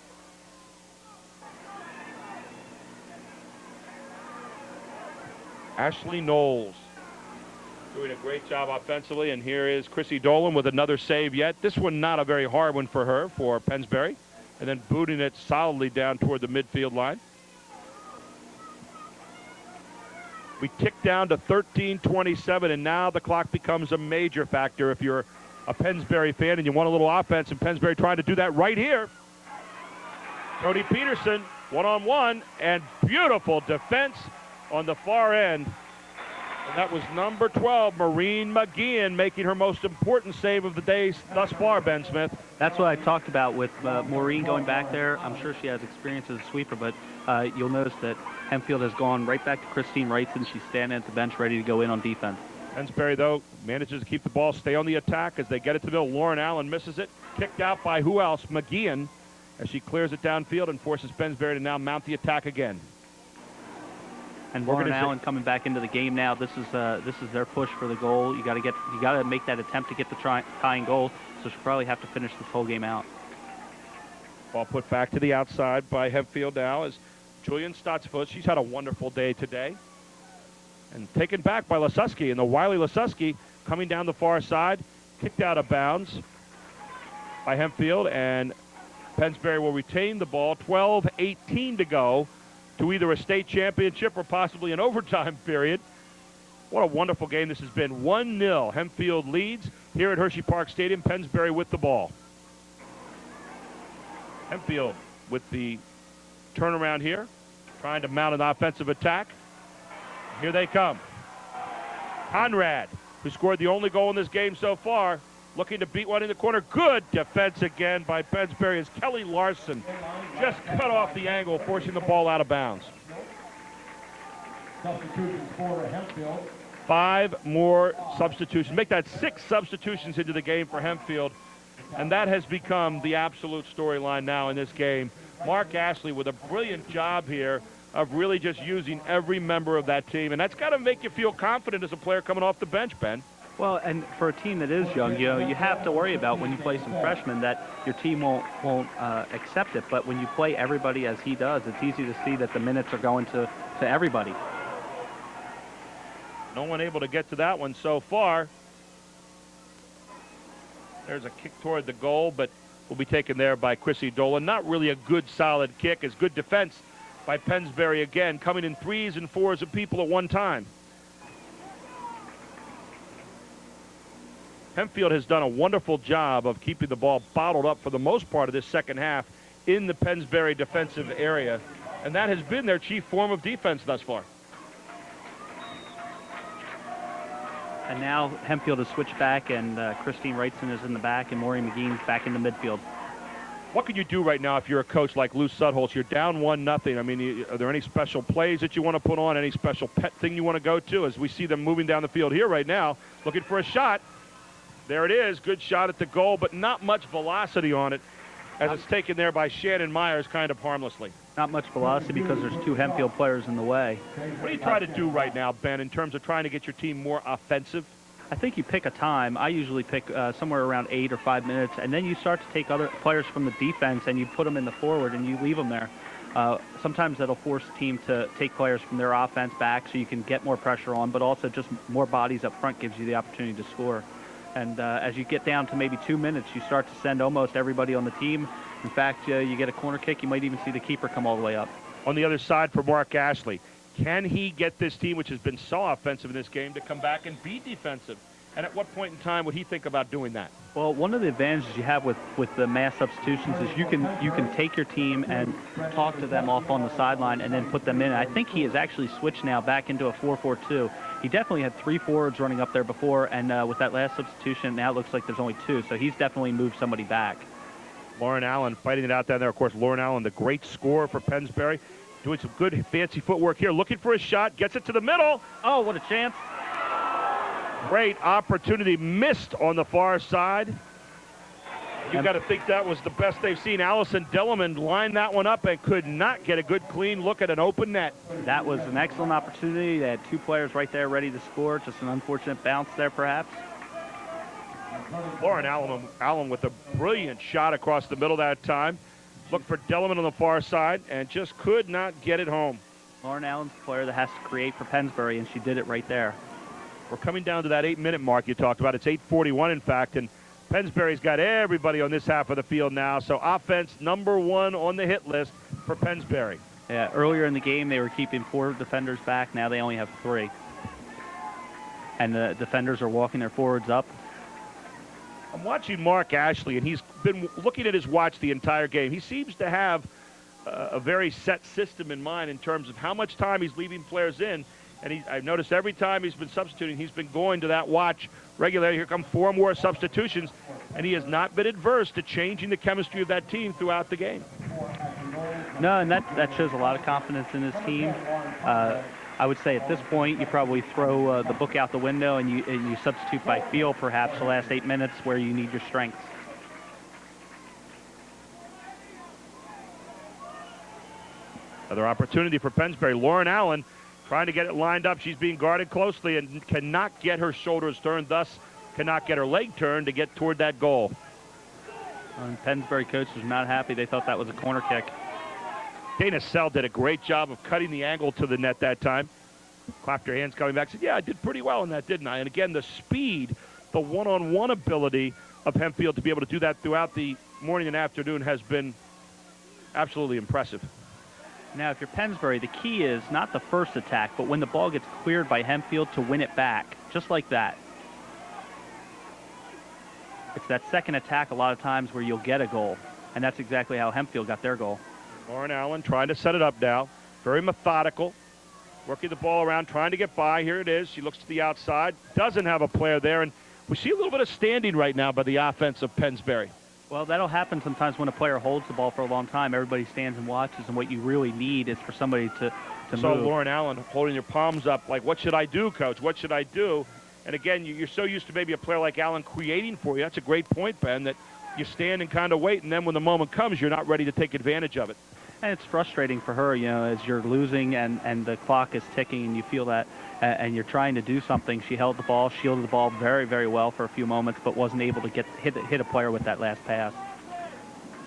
[SPEAKER 2] Ashley Knowles doing a great job offensively, and here is Chrissy Dolan with another save yet. This one not a very hard one for her, for Pennsbury, and then booting it solidly down toward the midfield line. We tick down to 13:27, and now the clock becomes a major factor if you're a Pennsbury fan and you want a little offense, and Pennsbury trying to do that right here. Cody Peterson, one-on-one, and beautiful defense on the far end. And that was number 12, Maureen McGean, making her most important save of the day thus far, Ben Smith.
[SPEAKER 4] That's what I talked about with Maureen going back there. I'm sure she has experience as a sweeper, but you'll notice that Hempfield has gone right back to Christine Wrightson. She's standing at the bench ready to go in on defense.
[SPEAKER 2] Pennsbury, though, manages to keep the ball, stay on the attack as they get it to the middle. Lauren Allen misses it. Kicked out by who else? McGean, as she clears it downfield and forces Pennsbury to now mount the attack again.
[SPEAKER 4] And Lauren Allen coming back into the game now. This is their push for the goal. You got to make that attempt to get the tying goal. So she'll probably have to finish this whole game out.
[SPEAKER 2] Ball put back to the outside by Hempfield now as Julian Stotsfoot. She's had a wonderful day today. And taken back by Lasewski. And the wily Lasewski coming down the far side. Kicked out of bounds by Hempfield. And Pennsbury will retain the ball. 12:18 to go to either a state championship or possibly an overtime period. What a wonderful game this has been. 1-0. Hempfield leads here at Hershey Park Stadium. Pennsbury with the ball. Hempfield with the turnaround here, trying to mount an offensive attack. Here they come. Conrad, who scored the only goal in this game so far, looking to beat one in the corner. Good defense again by Pennsbury as Kelly Larson just cut off the angle, forcing the ball out of bounds.
[SPEAKER 5] Substitutions for Hempfield.
[SPEAKER 2] 5 more substitutions. Make that 6 substitutions into the game for Hempfield. And that has become the absolute storyline now in this game. Mark Ashley with a brilliant job here of really just using every member of that team. And that's got to make you feel confident as a player coming off the bench, Ben.
[SPEAKER 4] Well, and for a team that is young, you have to worry about when you play some freshmen that your team won't accept it. But when you play everybody as he does, it's easy to see that the minutes are going to everybody.
[SPEAKER 2] No one able to get to that one so far. There's a kick toward the goal, but will be taken there by Chrissy Dolan. Not really a good, solid kick. It's good defense by Pennsbury again, coming in 3s and 4s of people at one time. Hempfield has done a wonderful job of keeping the ball bottled up for the most part of this second half in the Pennsbury defensive area, and that has been their chief form of defense thus far.
[SPEAKER 4] And now Hempfield has switched back, and Christine Wrightson is in the back, and Maureen McGean's back in the midfield.
[SPEAKER 2] What can you do right now if you're a coach like Lou Sudholz? You're down 1-0. I mean, are there any special plays that you want to put on, any special pet thing you want to go to? As we see them moving down the field here right now, looking for a shot. There it is, good shot at the goal, but not much velocity on it, as it's taken there by Shannon Myers kind of harmlessly.
[SPEAKER 4] Not much velocity because there's 2 Hempfield players in the way.
[SPEAKER 2] What do you try to do right now, Ben, in terms of trying to get your team more offensive?
[SPEAKER 4] I think you pick a time. I usually pick somewhere around 8 or 5 minutes, and then you start to take other players from the defense and you put them in the forward and you leave them there. Sometimes that'll force the team to take players from their offense back so you can get more pressure on, but also just more bodies up front gives you the opportunity to score. And as you get down to maybe 2 minutes, you start to send almost everybody on the team. In fact, you get a corner kick, you might even see the keeper come all the way up.
[SPEAKER 2] On the other side for Mark Ashley, can he get this team, which has been so offensive in this game, to come back and be defensive? And at what point in time would he think about doing that?
[SPEAKER 4] Well, one of the advantages you have with the mass substitutions is you can take your team and talk to them off on the sideline and then put them in. I think he has actually switched now back into a 4-4-2. He definitely had 3 forwards running up there before, and with that last substitution, now it looks like there's only 2. So he's definitely moved somebody back.
[SPEAKER 2] Lauren Allen fighting it out down there. Of course, Lauren Allen, the great scorer for Pennsbury, doing some good fancy footwork here. Looking for a shot, gets it to the middle.
[SPEAKER 4] Oh, what a chance.
[SPEAKER 2] Great opportunity missed on the far side. You've got to think that was the best they've seen. Allison Dellerman lined that one up and could not get a good clean look at an open net.
[SPEAKER 4] That was an excellent opportunity. They had 2 players right there ready to score. Just an unfortunate bounce there, perhaps.
[SPEAKER 2] Lauren Allen with a brilliant shot across the middle that time. Looked for Dellerman on the far side and just could not get it home.
[SPEAKER 4] Lauren Allen's the player that has to create for Pennsbury, and she did it right there.
[SPEAKER 2] We're coming down to that 8-minute mark you talked about. It's 8:41, in fact, and Pennsbury's got everybody on this half of the field now. So offense number 1 on the hit list for Pennsbury.
[SPEAKER 4] Yeah, earlier in the game they were keeping 4 defenders back. Now they only have 3. And the defenders are walking their forwards up.
[SPEAKER 2] I'm watching Mark Ashley, and he's been looking at his watch the entire game. He seems to have a very set system in mind in terms of how much time he's leaving players in. And I've noticed every time he's been substituting, he's been going to that watch regularly. Here come 4 more substitutions, and he has not been adverse to changing the chemistry of that team throughout the game.
[SPEAKER 4] No, and that shows a lot of confidence in his team. I would say at this point you probably throw the book out the window and you substitute by feel perhaps the last 8 minutes where you need your strengths.
[SPEAKER 2] Another opportunity for Pennsbury. Lauren Allen trying to get it lined up. She's being guarded closely and cannot get her shoulders turned, thus cannot get her leg turned to get toward that goal.
[SPEAKER 4] And Pennsbury coach was not happy. They thought that was a corner kick.
[SPEAKER 2] Dana Sell did a great job of cutting the angle to the net that time. Clapped her hands coming back, said, yeah, I did pretty well in that, didn't I? And again, the speed, the one-on-one ability of Hempfield to be able to do that throughout the morning and afternoon has been absolutely impressive.
[SPEAKER 4] Now, if you're Pennsbury, the key is not the first attack, but when the ball gets cleared by Hempfield to win it back, just like that. It's that second attack a lot of times where you'll get a goal, and that's exactly how Hempfield got their goal.
[SPEAKER 2] Lauren Allen trying to set it up now. Very methodical. Working the ball around, trying to get by. Here it is. She looks to the outside. Doesn't have a player there, and we see a little bit of standing right now by the offense of Pennsbury.
[SPEAKER 4] Well, that'll happen sometimes when a player holds the ball for a long time. Everybody stands and watches, and what you really need is for somebody to
[SPEAKER 2] So
[SPEAKER 4] move.
[SPEAKER 2] Lauren Allen holding your palms up like, what should I do, coach? What should I do? And again, you're so used to maybe a player like Allen creating for you. That's a great point, Ben, that you stand and kind of wait, and then when the moment comes, you're not ready to take advantage of it.
[SPEAKER 4] And it's frustrating for her, as you're losing and the clock is ticking and you feel that, and you're trying to do something. She held the ball, shielded the ball very, very well for a few moments, but wasn't able to hit a player with that last pass.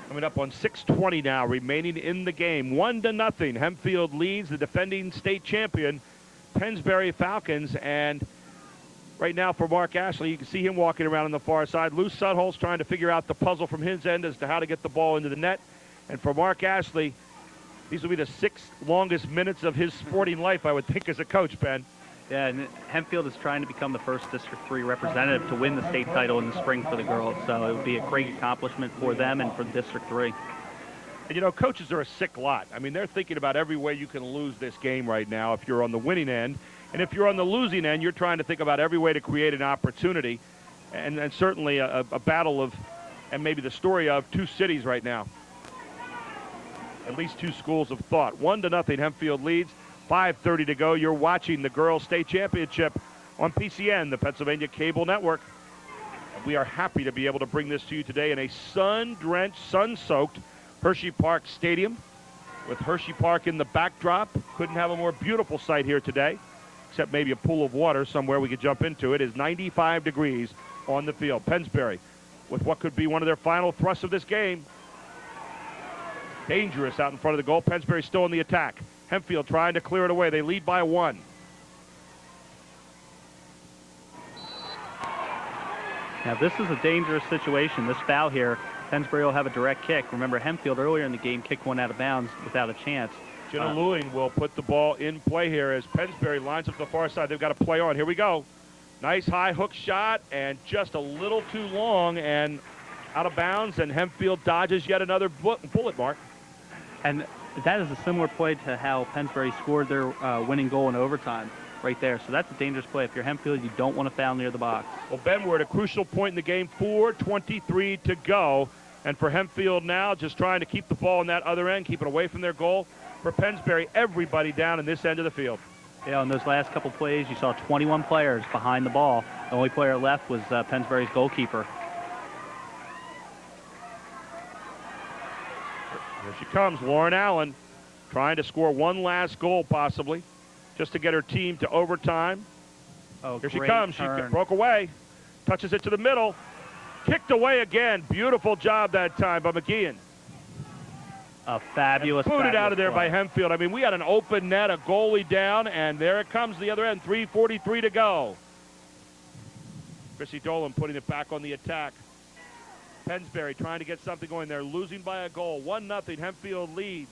[SPEAKER 2] Coming up on 6:20 now, remaining in the game. 1-0. Hempfield leads the defending state champion, Pennsbury Falcons. And right now for Mark Ashley, you can see him walking around on the far side. Lou Sudholt's trying to figure out the puzzle from his end as to how to get the ball into the net. And for Mark Ashley, these will be the 6 longest minutes of his sporting life, I would think, as a coach, Ben.
[SPEAKER 4] Yeah, and Hempfield is trying to become the first District 3 representative to win the state title in the spring for the girls. So it would be a great accomplishment for them and for District 3.
[SPEAKER 2] And, coaches are a sick lot. I mean, they're thinking about every way you can lose this game right now if you're on the winning end. And if you're on the losing end, you're trying to think about every way to create an opportunity. And certainly a battle of, and maybe the story of, 2 cities right now. At least 2 schools of thought. 1-0, Hempfield leads. 5:30 to go. You're watching the Girls State Championship on PCN, the Pennsylvania Cable Network. And we are happy to be able to bring this to you today in a sun-drenched, sun-soaked Hershey Park Stadium with Hershey Park in the backdrop. Couldn't have a more beautiful sight here today, except maybe a pool of water somewhere we could jump into. It is 95 degrees on the field. Pennsbury with what could be one of their final thrusts of this game. Dangerous out in front of the goal. Pennsbury still in the attack. Hempfield trying to clear it away. They lead by 1.
[SPEAKER 4] Now, this is a dangerous situation. This foul here, Pennsbury will have a direct kick. Remember, Hempfield earlier in the game kicked one out of bounds without a chance.
[SPEAKER 2] Jenna Lewing will put the ball in play here as Pennsbury lines up the far side. They've got to play on. Here we go. Nice high hook shot, and just a little too long and out of bounds, and Hempfield dodges yet another bullet mark.
[SPEAKER 4] And that is a similar play to how Pennsbury scored their winning goal in overtime right there. So that's a dangerous play. If you're Hempfield, you don't want to foul near the box.
[SPEAKER 2] Well, Ben, we're at a crucial point in the game. 4:23 to go. And for Hempfield now, just trying to keep the ball on that other end, keep it away from their goal. For Pennsbury, everybody down in this end of the field.
[SPEAKER 4] Yeah, on those last couple plays, you saw 21 players behind the ball. The only player left was Pennsbury's goalkeeper.
[SPEAKER 2] Here she comes, Lauren Allen, trying to score one last goal possibly, just to get her team to overtime.
[SPEAKER 4] Oh,
[SPEAKER 2] here she
[SPEAKER 4] great
[SPEAKER 2] comes.
[SPEAKER 4] turn.
[SPEAKER 2] She broke away, touches it to the middle, kicked away again. Beautiful job that time by McGeehan.
[SPEAKER 4] A fabulous.
[SPEAKER 2] Booted
[SPEAKER 4] fabulous
[SPEAKER 2] out of there
[SPEAKER 4] play.
[SPEAKER 2] by Hempfield. I mean, we had an open net, a goalie down, and there it comes the other end. 3:43 to go. Chrissy Dolan putting it back on the attack. Pennsbury trying to get something going. They're losing by a goal. 1-0. Hempfield leads.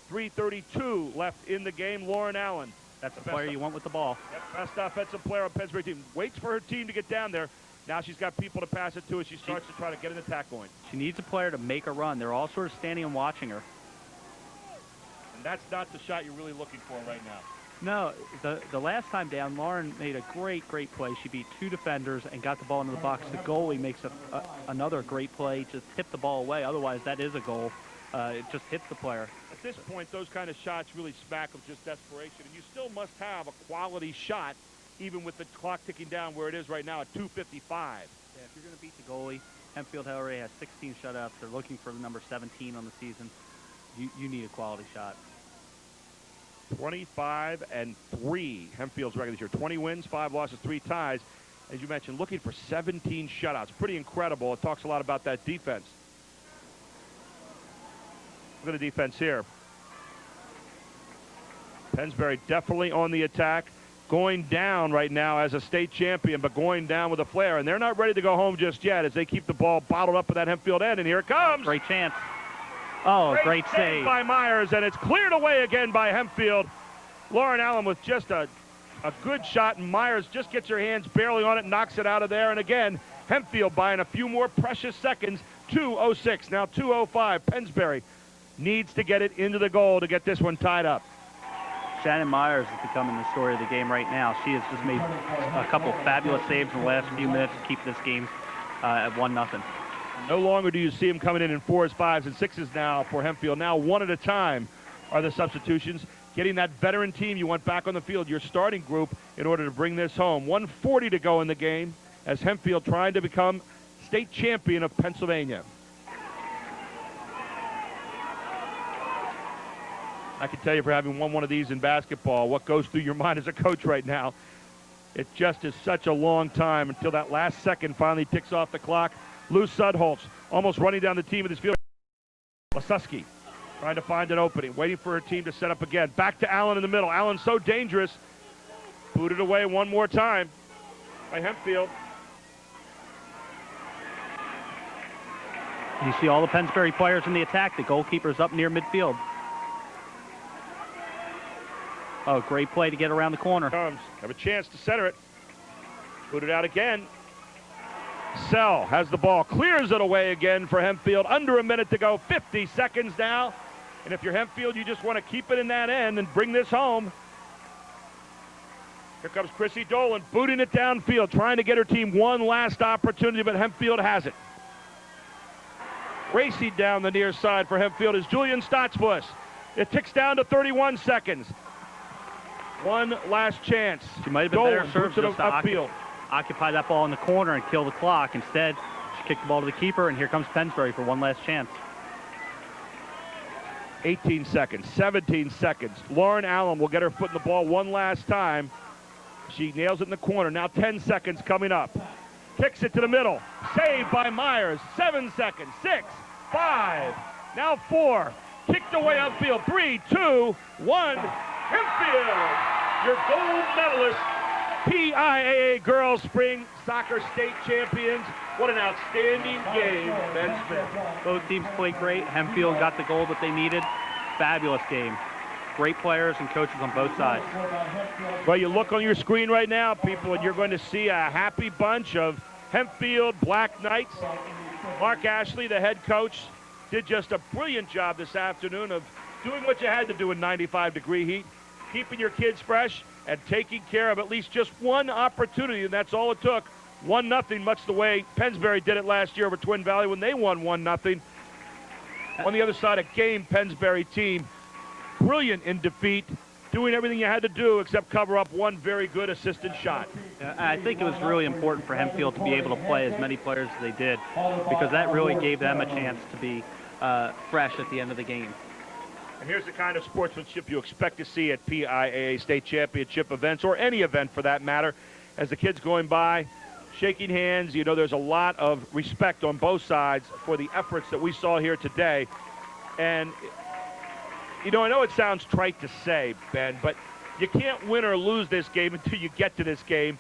[SPEAKER 2] 3:32 left in the game. Lauren Allen.
[SPEAKER 4] That's the player you want with the ball.
[SPEAKER 2] Yep, best offensive player on Pennsbury team. Waits for her team to get down there. Now she's got people to pass it to as she starts to try to get an attack going.
[SPEAKER 4] She needs a player to make a run. They're all sort of standing and watching her.
[SPEAKER 2] And that's not the shot you're really looking for right now.
[SPEAKER 4] No, the last time down, Lauren made a great play. She beat 2 defenders and got the ball into the box. The goalie makes another great play to tip the ball away. Otherwise, that is a goal. It just hits the player.
[SPEAKER 2] At this point, those kind of shots really smack of just desperation. And you still must have a quality shot, even with the clock ticking down where it is right now at 2:55.
[SPEAKER 4] Yeah, if you're going to beat the goalie, Hempfield already has 16 shutouts. They're looking for the number 17 on the season. You need a quality shot.
[SPEAKER 2] 25-3. Hempfield's record this year. 20 wins, 5 losses, 3 ties. As you mentioned, looking for 17 shutouts. Pretty incredible. It talks a lot about that defense. Look at the defense here. Pennsbury definitely on the attack. Going down right now as a state champion, but going down with a flare. And they're not ready to go home just yet as they keep the ball bottled up at that Hempfield end. And here it comes.
[SPEAKER 4] Great chance. Oh, great save
[SPEAKER 2] by Myers, and it's cleared away again by Hempfield. Lauren Allen with just a good shot, and Myers just gets her hands barely on it, knocks it out of there. And again, Hempfield buying a few more precious seconds. 2:06, now 2:05. Pennsbury needs to get it into the goal to get this one tied up.
[SPEAKER 4] Shannon Myers is becoming the story of the game right now. She has just made a couple fabulous saves in the last few minutes to keep this game at 1-0.
[SPEAKER 2] No longer do you see him coming in 4s, 5s, and 6s now for Hempfield. Now one at a time are the substitutions. Getting that veteran team you want back on the field, your starting group, in order to bring this home. 1:40 to go in the game as Hempfield trying to become state champion of Pennsylvania. I can tell you, for having won one of these in basketball, what goes through your mind as a coach right now. It just is such a long time until that last second finally ticks off the clock. Lou Sudholz almost running down the team with his field. Lasuski trying to find an opening, waiting for her team to set up again. Back to Allen in the middle. Allen so dangerous. Booted away one more time by Hempfield.
[SPEAKER 4] You see all the Pennsbury players in the attack. The goalkeeper's up near midfield. Oh, great play to get around the corner.
[SPEAKER 2] Comes. Have a chance to center it. Put it out again. Sell has the ball. Clears it away again for Hempfield. Under a minute to go. 50 seconds now. And if you're Hempfield, you just want to keep it in that end and bring this home. Here comes Chrissy Dolan, booting it downfield, trying to get her team one last opportunity, but Hempfield has it. Racing down the near side for Hempfield is Julian Stotzbus. It ticks down to 31 seconds. One last chance.
[SPEAKER 4] She might have been better
[SPEAKER 2] Dolan
[SPEAKER 4] served
[SPEAKER 2] boots it
[SPEAKER 4] just to
[SPEAKER 2] upfield.
[SPEAKER 4] occupy that ball in the corner and kill the clock. Instead, she kicked the ball to the keeper, and here comes Pennsbury for one last chance.
[SPEAKER 2] 18 seconds, 17 seconds. Lauren Allen will get her foot in the ball one last time. She nails it in the corner. Now 10 seconds coming up. Kicks it to the middle. Saved by Myers. 7 seconds. 6, 5, now 4. Kicked away upfield. 3, 2, 1. Hempfield, your gold medalist. PIAA Girls Spring Soccer State Champions. What an outstanding game, Ben Smith.
[SPEAKER 4] Both teams played great. Hempfield got the goal that they needed. Fabulous game. Great players and coaches on both sides.
[SPEAKER 2] Well, you look on your screen right now, people, and you're going to see a happy bunch of Hempfield Black Knights. Mark Ashley, the head coach, did just a brilliant job this afternoon of doing what you had to do in 95-degree heat, keeping your kids fresh and taking care of at least just one opportunity, and that's all it took. 1-0, much the way Pennsbury did it last year over Twin Valley when they won 1-0. On the other side, a game Pennsbury team, brilliant in defeat, doing everything you had to do except cover up one very good assisted shot.
[SPEAKER 4] I think it was really important for Hempfield to be able to play as many players as they did, because that really gave them a chance to be fresh at the end of the game.
[SPEAKER 2] And here's the kind of sportsmanship you expect to see at PIAA state championship events, or any event for that matter. As the kids going by, shaking hands, you know there's a lot of respect on both sides for the efforts that we saw here today. And you know, I know it sounds trite to say, Ben, but you can't win or lose this game until you get to this game.